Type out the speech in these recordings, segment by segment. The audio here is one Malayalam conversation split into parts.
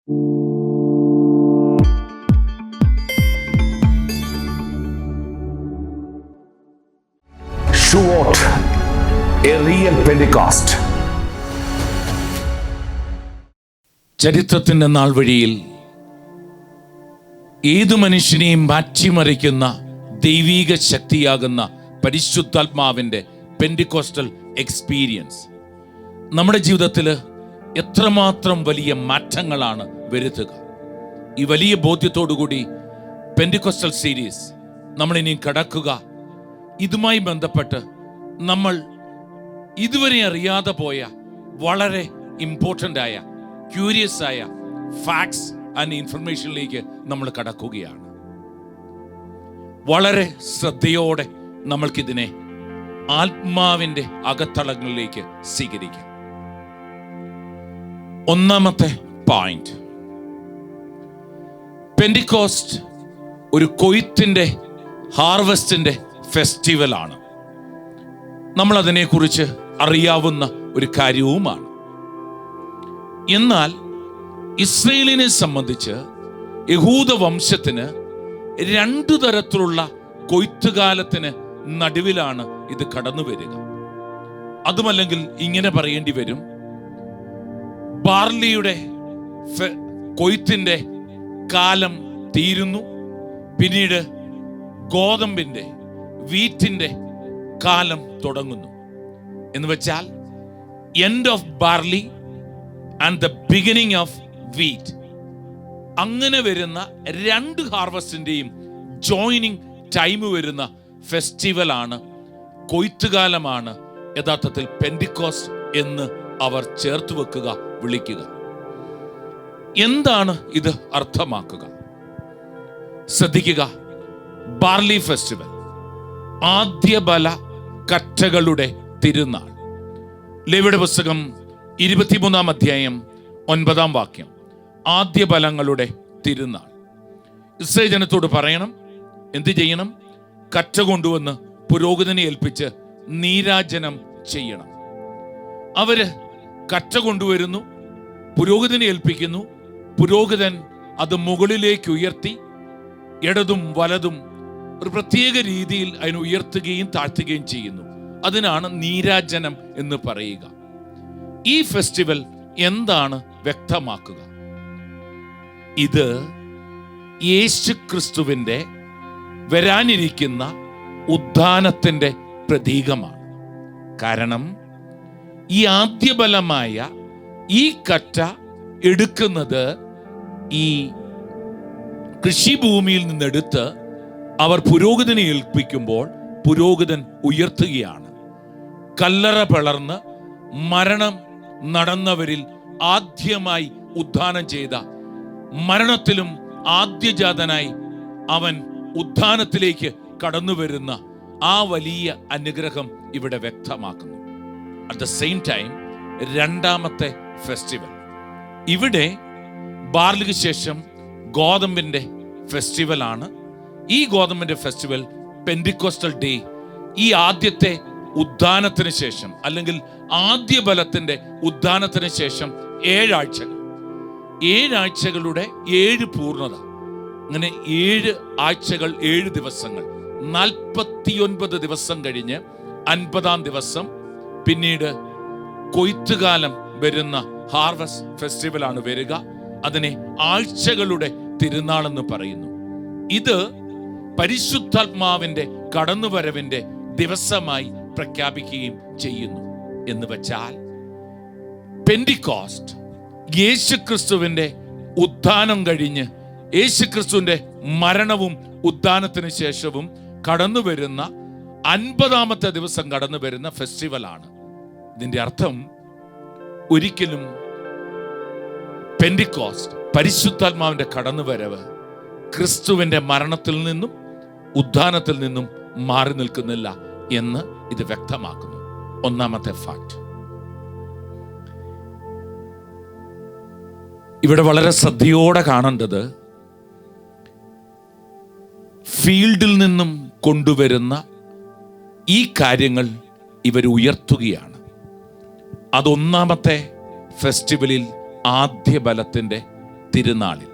Shuot, a real Pentecost. ചരിത്രത്തിൻ്റെ നാൾ വഴിയിൽ ഏതു മനുഷ്യനെയും മാറ്റിമറിക്കുന്ന ദൈവീക ശക്തിയാകുന്ന പരിശുദ്ധാത്മാവിൻ്റെ പെന്റിക്കോസ്റ്റൽ എക്സ്പീരിയൻസ് നമ്മുടെ ജീവിതത്തിൽ എത്രമാത്രം വലിയ മാറ്റങ്ങളാണ് വരുത്തുക. ഈ വലിയ ബോധ്യത്തോടുകൂടി പെന്റിക്കോസ്റ്റൽ സീരീസ് നമ്മളിനി കടക്കുക. ഇതുമായി ബന്ധപ്പെട്ട് നമ്മൾ ഇതുവരെ അറിയാതെ പോയ വളരെ ഇമ്പോർട്ടൻ്റ് ആയ ക്യൂരിയസ് ആയ ഫാക്ട്സ് ആൻഡ് ഇൻഫർമേഷനിലേക്ക് നമ്മൾ കടക്കുകയാണ്. വളരെ ശ്രദ്ധയോടെ നമ്മൾക്കിതിനെ ആത്മാവിൻ്റെ അകത്തളങ്ങളിലേക്ക് സ്വീകരിക്കാം. ഒന്നാമത്തെ പോയിന്റ്, പെന്റിക്കോസ്റ്റ് ഒരു കൊയ്ത്തിൻ്റെ ഹാർവസ്റ്റിൻ്റെ ഫെസ്റ്റിവലാണ്. നമ്മൾ അതിനെക്കുറിച്ച് അറിയാവുന്ന ഒരു കാര്യവുമാണ്. എന്നാൽ ഇസ്രയേലിനെ സംബന്ധിച്ച് യഹൂദ വംശത്തിന് രണ്ടു തരത്തിലുള്ള കൊയ്ത്തുകാലത്തിന് നടുവിലാണ് ഇത് കടന്നു വരിക. അതുമല്ലെങ്കിൽ ഇങ്ങനെ പറയേണ്ടി വരും, ബാർലിയുടെ കൊയ്ത്തിൻ്റെ കാലം തീരുന്നു, പിന്നീട് ഗോതമ്പിൻ്റെ വീറ്റിൻ്റെ കാലം തുടങ്ങുന്നു. എന്ന് വെച്ചാൽ end of barley and the beginning of wheat. അങ്ങനെ വരുന്ന രണ്ട് ഹാർവസ്റ്റിൻ്റെയും ജോയിനിങ് ടൈം വരുന്ന ഫെസ്റ്റിവലാണ്, കൊയ്ത്തുകാലമാണ് യഥാർത്ഥത്തിൽ പെന്റിക്കോസ്റ്റ് എന്ന് അവർ ചേർത്ത് വെക്കുക, വിളിക്കുക. എന്താണ് ഇത് അർത്ഥമാക്കുക? ശ്രദ്ധിക്കുക. ബാർലി ഫെസ്റ്റിവൽ, ആദ്യബല കറ്റകളുടെ തിരുനാൾ. ലേവിയുടെ പുസ്തകം 23 അധ്യായം 9 വാക്യം. ആദ്യബലങ്ങളുടെ തിരുനാൾ. ഇസ്രായേൽ ജനത്തോട് പറയണം, എന്ത് ചെയ്യണം? കറ്റ കൊണ്ടുവന്ന് പുരോഹിതനെ ഏൽപ്പിച്ച് നീരാജനം ചെയ്യണം. അവര് കറ്റ കൊണ്ടുവരുന്നു, പുരോഹിതനെ ഏൽപ്പിക്കുന്നു. പുരോഹിതൻ അത് മുകളിലേക്ക് ഉയർത്തി ഇടതും വലതും ഒരു പ്രത്യേക രീതിയിൽ അതിനെ ഉയർത്തുകയും താഴ്ത്തുകയും ചെയ്യുന്നു. അതിനാണ് നീരാജനം എന്ന് പറയുക. ഈ ഫെസ്റ്റിവൽ എന്താണ് വ്യക്തമാക്കുക? ഇത് യേശുക്രിസ്തുവിൻ്റെ വരാനിരിക്കുന്ന ഉദ്ധാനത്തിൻ്റെ പ്രതീകമാണ്. കാരണം ഈ ആദ്യബലമായ ഈ കറ്റ എടുക്കുന്നത് ഈ കൃഷിഭൂമിയിൽ നിന്നെടുത്ത് അവർ പുരോഹിതനെ ഏൽപ്പിക്കുമ്പോൾ പുരോഹിതൻ ഉയർത്തുകയാണ്. കല്ലറ പിളർന്ന് മരണം നടന്നവരിൽ ആദ്യമായി ഉദ്ധാനം ചെയ്ത, മരണത്തിലും ആദ്യജാതനായി അവൻ ഉദ്ധാനത്തിലേക്ക് കടന്നു വരുന്ന ആ വലിയ അനുഗ്രഹം ഇവിടെ വ്യക്തമാക്കുന്നു. അറ്റ് ദ സെയിം ടൈം രണ്ടാമത്തെ ഫെസ്റ്റിവൽ, ഇവിടെ ബാർലിക്ക് ശേഷം ഗോതമ്പിന്റെ ഫെസ്റ്റിവൽ ആണ്. ഈ ഗോതമ്പിന്റെ ഫെസ്റ്റിവൽ പെന്റിക്കോസ്റ്റൽ ഡേ, ഈ ആദ്യത്തെ ഉദ്ധാനത്തിന് ശേഷം അല്ലെങ്കിൽ ആദ്യ ബലത്തിന്റെ ഉദ്ധാനത്തിന് ശേഷം 7 ആഴ്ചകൾ, 7 ആഴ്ചകളുടെ 7 പൂർണ്ണത. അങ്ങനെ 7 ആഴ്ചകൾ 7 ദിവസങ്ങൾ, 49 ദിവസം കഴിഞ്ഞ് 50-ാം ദിവസം പിന്നീട് കൊയ്ത്തുകാലം വരുന്ന ഹാർവസ്റ്റ് ഫെസ്റ്റിവലാണ് വരിക. അതിനെ ആഴ്ചകളുടെ തിരുനാളെന്ന് പറയുന്നു. ഇത് പരിശുദ്ധാത്മാവിന്റെ കടന്നുവരവിന്റെ ദിവസമായി പ്രഖ്യാപിക്കുകയും ചെയ്യുന്നു. എന്ന് വെച്ചാൽ പെന്റിക്കോസ്റ്റ് യേശുക്രിസ്തുവിന്റെ ഉദ്ധാനം കഴിഞ്ഞ് യേശുക്രിസ്തുവിന്റെ മരണവും ഉദ്ധാനത്തിന് ശേഷവും കടന്നു വരുന്ന 50-ാമത്തെ ദിവസം കടന്നു വരുന്ന ഫെസ്റ്റിവലാണ്. ഇതിന്റെ അർത്ഥം ഒരിക്കലും പെന്റിക്കോസ്റ്റ്, പരിശുദ്ധാത്മാവിന്റെ കടന്നുവരവ് ക്രിസ്തുവിന്റെ മരണത്തിൽ നിന്നും ഉദ്ധാനത്തിൽ നിന്നും മാറി നിൽക്കുന്നില്ല എന്ന് ഇത് വ്യക്തമാക്കുന്നു. ഒന്നാമത്തെ ഫാക്ട്. ഇവിടെ വളരെ ശ്രദ്ധയോടെ കാണേണ്ടത്, ഫീൽഡിൽ നിന്നും കൊണ്ടുവരുന്ന ഈ കാര്യങ്ങൾ ഇവർ ഉയർത്തുകയാണ്. അതൊന്നാമത്തെ ഫെസ്റ്റിവലിൽ ആദ്യ ബലത്തിൻ്റെ തിരുനാളിൽ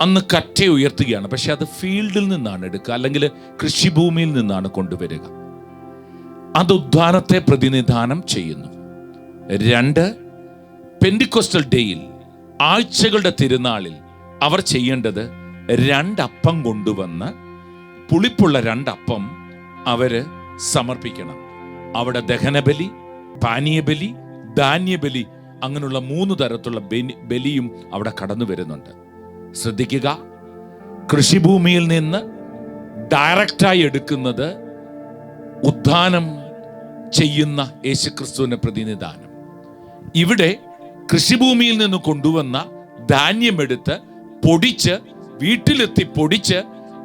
അന്ന് കറ്റ ഉയർത്തുകയാണ്. പക്ഷെ അത് ഫീൽഡിൽ നിന്നാണ് എടുക്കുക, അല്ലെങ്കിൽ കൃഷിഭൂമിയിൽ നിന്നാണ് കൊണ്ടുവരിക. അത് ഉദ്ധാനത്തെ പ്രതിനിധാനം ചെയ്യുന്നു. 2, പെന്തിക്കോസ്റ്റൽ ഡേയിൽ, ആഴ്ചകളുടെ തിരുനാളിൽ അവർ ചെയ്യേണ്ടത് 2 അപ്പം കൊണ്ടുവന്ന് പുളിപ്പുള്ള 2 അപ്പം അവര് സമർപ്പിക്കണം. അവിടെ ദഹനബലി, പാനീയബലി, ധാന്യബലി, അങ്ങനെയുള്ള 3 തരത്തിലുള്ള ബലിയും അവിടെ കടന്നു വരുന്നുണ്ട്. ശ്രദ്ധിക്കുക, കൃഷിഭൂമിയിൽ നിന്ന് ഡയറക്റ്റായി എടുക്കുന്നത് ഉദ്ധാനം ചെയ്യുന്ന യേശുക്രിസ്തുവിന്റെ പ്രതിനിധാനം. ഇവിടെ കൃഷിഭൂമിയിൽ നിന്ന് കൊണ്ടുവന്ന ധാന്യമെടുത്ത് പൊടിച്ച് വീട്ടിലെത്തി പൊടിച്ച്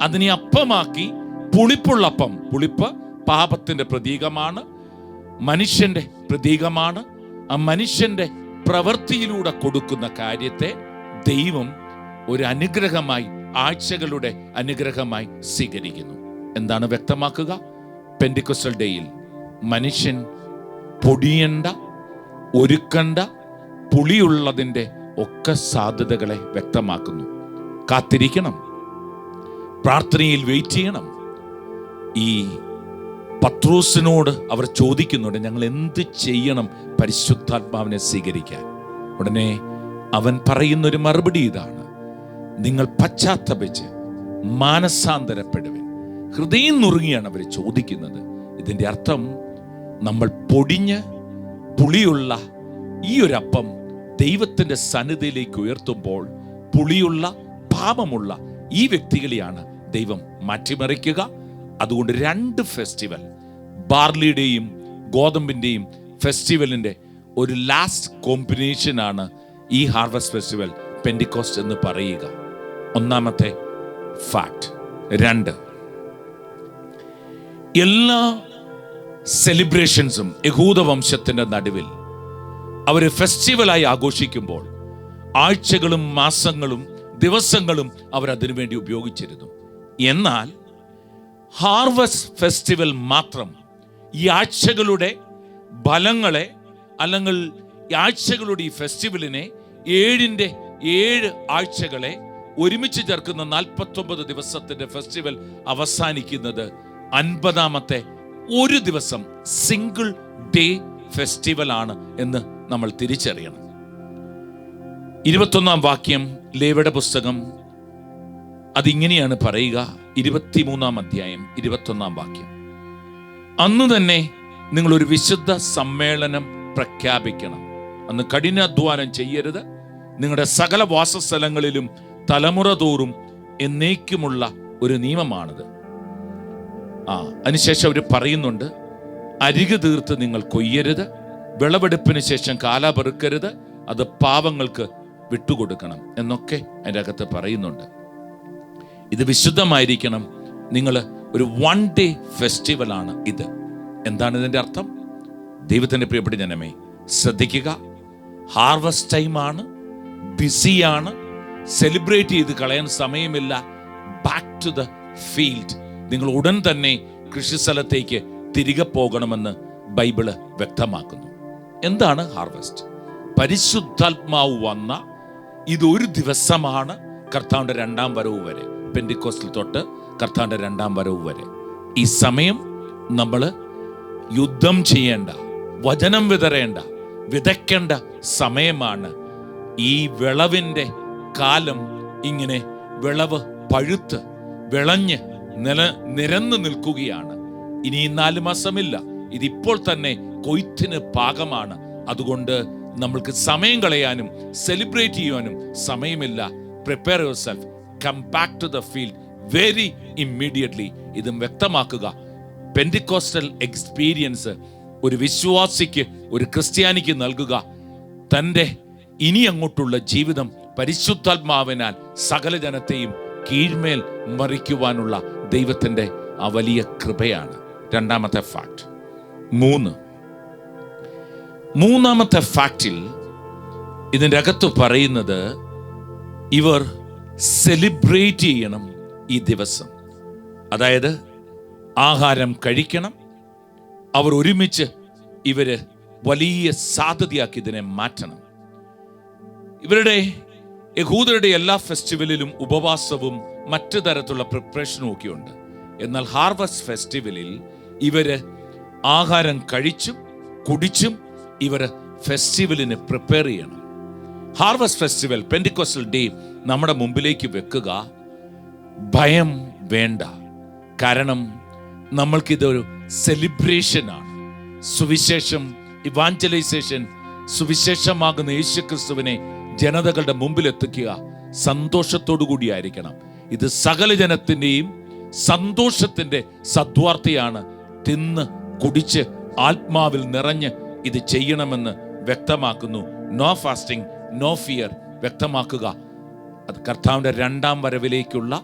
അതിനെ അപ്പമാക്കി പുളിപ്പുള്ള അപ്പം. പുളിപ്പ് പാപത്തിന്റെ പ്രതീകമാണ്, മനുഷ്യന്റെ പ്രതീകമാണ്. ആ മനുഷ്യന്റെ പ്രവൃത്തിയിലൂടെ കൊടുക്കുന്ന കാര്യത്തെ ദൈവം ഒരു അനുഗ്രഹമായി, ആഴ്ചകളുടെ അനുഗ്രഹമായി സ്വീകരിക്കുന്നു. എന്താണ് വ്യക്തമാക്കുക? പെന്തിക്കോസ്റ്റൽ ഡേയിൽ മനുഷ്യൻ പൊടിയണ്ട, ഒരുക്കണ്ട, പുളിയുള്ളതിൻ്റെ ഒക്കെ സാധ്യതകളെ വ്യക്തമാക്കുന്നു. കാത്തിരിക്കണം, പ്രാർത്ഥനയിൽ വെയിറ്റ് ചെയ്യണം. ഈ പത്രോസിനോട് അവർ ചോദിക്കുന്നുണ്ട്, ഞങ്ങൾ എന്ത് ചെയ്യണം പരിശുദ്ധാത്മാവിനെ സ്വീകരിക്കാൻ? ഉടനെ അവൻ പറയുന്നൊരു മറുപടി ഇതാണ്: നിങ്ങൾ പശ്ചാത്തപിച്ച് മാനസാന്തരപ്പെടുവിൻ. ഹൃദയം നുറുങ്ങിയാണ് അവർ ചോദിക്കുന്നത്. ഇതിൻ്റെ അർത്ഥം, നമ്മൾ പൊടിഞ്ഞ് പുളിയുള്ള ഈ ഒരു അപ്പം ദൈവത്തിൻ്റെ സന്നിധിയിലേക്ക് ഉയർത്തുമ്പോൾ പുളിയുള്ള പാപമുള്ള ഈ വ്യക്തികളെയാണ് ദൈവം മാറ്റിമറിക്കുക. അതുകൊണ്ട് 2 ഫെസ്റ്റിവൽ, ബാർലിയുടെയും ഗോതമ്പിൻ്റെയും ഫെസ്റ്റിവലിൻ്റെ ഒരു ലാസ്റ്റ് കോമ്പിനേഷനാണ് ഈ ഹാർവസ്റ്റ് ഫെസ്റ്റിവൽ, പെന്തിക്കോസ്റ്റ് എന്ന് പറയുക. ഒന്നാമത്തെ ഫാക്ട്. 2, എല്ലാ സെലിബ്രേഷൻസും യഹൂദ വംശത്തിൻ്റെ നടുവിൽ അവർ ഫെസ്റ്റിവലായി ആഘോഷിക്കുമ്പോൾ ആഴ്ചകളും മാസങ്ങളും ദിവസങ്ങളും അവർ അതിനുവേണ്ടി ഉപയോഗിച്ചിരുന്നു. എന്നാൽ ഹാർവസ്റ്റ് ഫെസ്റ്റിവൽ മാത്രം ഈ ആഴ്ചകളുടെ ഫലങ്ങളെ, അല്ലെങ്കിൽ ഈ ആഴ്ചകളുടെ ഈ ഫെസ്റ്റിവലിനെ, 7 ആഴ്ചകളെ ഒരുമിച്ച് ചേർക്കുന്ന 49 ദിവസത്തിന്റെ ഫെസ്റ്റിവൽ അവസാനിക്കുന്നത് 50ാമത്തെ ഒരു ദിവസം സിംഗിൾ ഡേ ഫെസ്റ്റിവൽ ആണ് എന്ന് നമ്മൾ തിരിച്ചറിയണം. 21ാം വാക്യം ലേവ്യരുടെ പുസ്തകം അതിങ്ങനെയാണ് പറയുക. 23ാം അധ്യായം 21ാം വാക്യം: അന്ന് തന്നെ നിങ്ങൾ ഒരു വിശുദ്ധ സമ്മേളനം പ്രഖ്യാപിക്കണം. അന്ന് കഠിനാധ്വാനം ചെയ്യരുത്. നിങ്ങളുടെ സകല വാസസ്ഥലങ്ങളിലും തലമുറ തോറും എന്നേക്കുമുള്ള ഒരു നിയമമാണിത്. അതിനുശേഷം അവർ പറയുന്നുണ്ട്, അരികു തീർത്ത് നിങ്ങൾ കൊയ്യരുത്, വിളവെടുപ്പിന് ശേഷം കാല പെറുക്കരുത്, അത് പാവങ്ങൾക്ക് വിട്ടുകൊടുക്കണം എന്നൊക്കെ അതിൻ്റെ അകത്ത് പറയുന്നുണ്ട്. ഇത് വിശുദ്ധമായിരിക്കണം. നിങ്ങൾ ഒരു 1 ഡേ ഫെസ്റ്റിവലാണ് ഇത്. എന്താണ് ഇതിൻ്റെ അർത്ഥം? ദൈവത്തിൻ്റെ പ്രിയപ്പെട്ട ജനമേ, ശ്രദ്ധിക്കുക. ഹാർവസ്റ്റ് ടൈമാണ്, ബിസിയാണ്, സെലിബ്രേറ്റ് ചെയ്ത് കളയാൻ സമയമില്ല. Back to the field. നിങ്ങൾ ഉടൻ തന്നെ കൃഷിസ്ഥലത്തേക്ക് തിരികെ പോകണമെന്ന് ബൈബിള് വ്യക്തമാക്കുന്നു. എന്താണ് ഹാർവസ്റ്റ്? പരിശുദ്ധാത്മാവ് വന്ന ഇതൊരു ദിവസമാണ്, കർത്താവിൻ്റെ 2ാം വരവ് വരെ, പെന്തിക്കോസ്റ്റിൽ തൊട്ട് കർത്താവിൻ്റെ 2ാം വരവ് വരെ. ഈ സമയം നമ്മൾ യുദ്ധം ചെയ്യേണ്ട, വചനം വിതയ്ക്കേണ്ട സമയമാണ്. ഈ വിളവിൻ്റെ കാലം ഇങ്ങനെ വിളവ് പഴുത്ത് വിളഞ്ഞ് നിരന്നു നിൽക്കുകയാണ്. ഇനി 4 മാസമില്ല, ഇതിപ്പോൾ തന്നെ കൊയ്ത്തിന് പാകമാണ്. അതുകൊണ്ട് നമ്മൾക്ക് സമയം കളയാനും സെലിബ്രേറ്റ് ചെയ്യാനും സമയമില്ല. Prepare yourself, come back to the field very immediately. ഇതും വ്യക്തമാക്കുക. പെന്തിക്കോസ്റ്റൽ എക്സ്പീരിയൻസ് ഒരു വിശ്വാസിക്ക്, ഒരു ക്രിസ്ത്യാനിക്ക് നൽകുക. തൻ്റെ ഇനി അങ്ങോട്ടുള്ള ജീവിതം പരിശുദ്ധാത്മാവിനാൽ സകല ജനത്തെയും കീഴ്മേൽ മറിക്കുവാനുള്ള ദൈവത്തിൻ്റെ ആ വലിയ കൃപയാണ്. 2ാമത്തെ ഫാക്ട്. 3ാമത്തെ ഫാക്റ്റിൽ ഇതിൻ്റെ അകത്ത് പറയുന്നത്, ഇവർ സെലിബ്രേറ്റ് ചെയ്യണം ഈ ദിവസം. അതായത് ആഹാരം കഴിക്കണം. അവർ ഒരുമിച്ച് വലിയ സാധ്യതയാക്കി ഇതിനെ മാറ്റണം. ഇവരുടെ യഹൂദരുടെ എല്ലാ ഫെസ്റ്റിവലിലും ഉപവാസവും മറ്റു തരത്തിലുള്ള പ്രിപ്പറേഷനും ഒക്കെ ഉണ്ട്. എന്നാൽ ഹാർവസ്റ്റ് ഫെസ്റ്റിവലിൽ ഇവര് ആഹാരം കഴിച്ചും കുടിച്ചും ഇവര് ഫെസ്റ്റിവലിന് പ്രിപ്പയർ ചെയ്യണം. ഹാർവസ്റ്റ് ഫെസ്റ്റിവൽ, പെന്റിക്കോസ്റ്റൽ ഡേ നമ്മുടെ മുമ്പിലേക്ക് വെക്കുക. ഭയം വേണ്ട, കാരണം നമ്മൾക്കിതൊരു സെലിബ്രേഷനാണ്. സുവിശേഷം, ഇവാഞ്ചലൈസേഷൻ, സുവിശേഷമാകുന്ന യേശുക്രിസ്തുവിനെ ജനതകളുടെ മുമ്പിൽ എത്തിക്കുക സന്തോഷത്തോടു കൂടിയായിരിക്കണം. ഇത് സകല ജനത്തിൻ്റെയും സന്തോഷത്തിൻ്റെ സദ്വാർത്തയാണ്. തിന്ന് കുടിച്ച് ആത്മാവിൽ നിറഞ്ഞ് ഇത് ചെയ്യണമെന്ന് വ്യക്തമാക്കുന്നു. നോ ഫാസ്റ്റിംഗ്, നോ ഫിയർ വ്യക്തമാക്കുക. അത് കർത്താവിൻ്റെ രണ്ടാം വരവിലേക്കുള്ള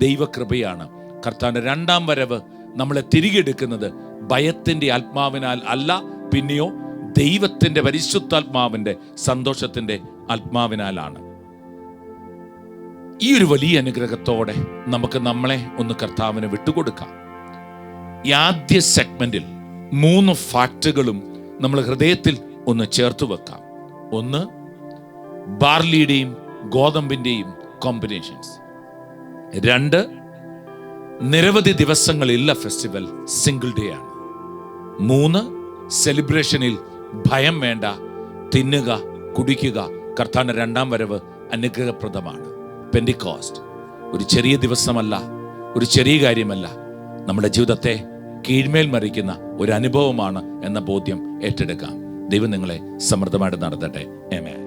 ദൈവകൃപയാണ്. കർത്താവിൻ്റെ രണ്ടാം വരവ് നമ്മളെ തിരികെ എടുക്കുന്നത് ഭയത്തിൻ്റെ ആത്മാവിനാൽ അല്ല, പിന്നെയോ ദൈവത്തിൻ്റെ പരിശുദ്ധാത്മാവിൻ്റെ സന്തോഷത്തിൻ്റെ ആത്മാവിനാലാണ്. ഈ ഒരു വലിയ അനുഗ്രഹത്തോടെ നമുക്ക് നമ്മളെ ഒന്ന് കർത്താവിന് വിട്ടുകൊടുക്കാം. ഈ ആദ്യ സെഗ്മെന്റിൽ 3 ഫാക്റ്റുകളും നമ്മൾ ഹൃദയത്തിൽ ഒന്ന് ചേർത്ത് വെക്കാം. ഒന്ന്, ബാർലിയുടെയും ഗോതമ്പിന്റെയും കോമ്പിനേഷൻസ്. 2, നിരവധി ദിവസങ്ങളില്ല ഫെസ്റ്റിവൽ, സിംഗിൾ ഡേ ആണ്. 3, സെലിബ്രേഷനിൽ ഭയം വേണ്ട, തിന്നുക കുടിക്കുക. കർത്താവിന്റെ രണ്ടാം വരവ് അനുഗ്രഹപ്രദമാണ്. പെന്റിക്കോസ്റ്റ് ഒരു ചെറിയ ദിവസമല്ല, ഒരു ചെറിയ കാര്യമല്ല, നമ്മുടെ ജീവിതത്തെ കീഴ്മേൽ മറിക്കുന്ന ഒരു അനുഭവമാണ് എന്ന ബോധ്യം ഏറ്റെടുക്കാം. ദൈവം നിങ്ങളെ സമൃദ്ധമായിട്ട് നടത്തട്ടെ. ആമേൻ.